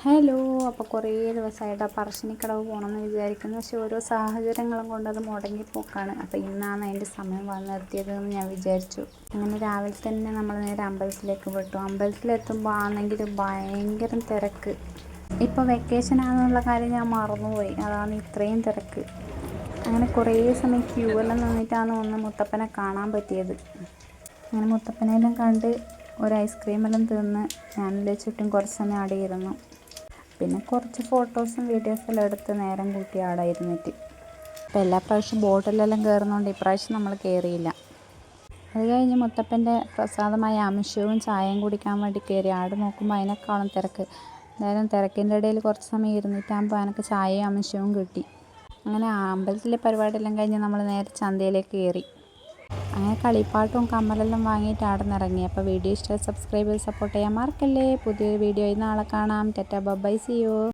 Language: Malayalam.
ഹലോ. അപ്പോൾ കുറേ ദിവസമായിട്ട് ആ പറശ്ശിനിക്കടവ് പോകണമെന്ന് വിചാരിക്കുന്നു. പക്ഷേ ഓരോ സാഹചര്യങ്ങളും കൊണ്ട് അത് മുടങ്ങിപ്പോക്കാണ്. അപ്പോൾ ഇന്നാണ് അതിൻ്റെ സമയം വന്നെത്തിയതെന്ന് ഞാൻ വിചാരിച്ചു. അങ്ങനെ രാവിലെ തന്നെ നമ്മൾ നേരെ അമ്പലത്തിലേക്ക് വിട്ടു. അമ്പലത്തിലെത്തുമ്പോൾ ആണെങ്കിൽ ഭയങ്കര തിരക്ക്. ഇപ്പോൾ വെക്കേഷൻ ആണെന്നുള്ള കാര്യം ഞാൻ മറന്നുപോയി. അതാണ് ഇത്രയും തിരക്ക്. അങ്ങനെ കുറേ സമയം ക്യൂ എല്ലാം നിന്നിട്ടാണ് ഒന്ന് മുത്തപ്പനെ കാണാൻ പറ്റിയത്. അങ്ങനെ മുത്തപ്പനെല്ലാം കണ്ട് ഒരു ഐസ്ക്രീമെല്ലാം തിന്ന് ഞാനെല്ലാം ചുറ്റും കുറച്ച് സമയം അവിടെ ഇരുന്നു. പിന്നെ കുറച്ച് ഫോട്ടോസും വീഡിയോസെല്ലാം എടുത്ത് നേരം കൂട്ടി അവിടെ ഇരുന്നിട്ട്. അപ്പോൾ എല്ലാ പ്രാവശ്യം ബോട്ടിലെല്ലാം കയറുന്നതുകൊണ്ട് ഇപ്രാവശ്യം നമ്മൾ കയറിയില്ല. അത് കഴിഞ്ഞ് മുത്തപ്പൻ്റെ പ്രസാദമായ അംശവും ചായയും കുടിക്കാൻ വേണ്ടി കയറി. ആടെ നോക്കുമ്പോൾ അതിനേക്കാളും തിരക്ക്. എന്തായാലും തിരക്കിൻ്റെ ഇടയിൽ കുറച്ച് സമയം ഇരുന്നിട്ടാകുമ്പോൾ എനിക്ക് ചായയും അംശവും കിട്ടി. അങ്ങനെ അമ്പലത്തിലെ പരിപാടിയെല്ലാം കഴിഞ്ഞ് നമ്മൾ നേരെ ചന്തയിലേക്ക് കയറി. അങ്ങനെ കളിപ്പാട്ടും കമ്മലെല്ലാം വാങ്ങിയിട്ട് അവിടെ നിന്ന് ഇറങ്ങി. അപ്പോൾ വീഡിയോ ഇഷ്ടമായി സബ്സ്ക്രൈബ് ചെയ്ത് സപ്പോർട്ട് ചെയ്യാൻ മറക്കല്ലേ. പുതിയൊരു വീഡിയോ നാളെ കാണാം. Tata bye, see U.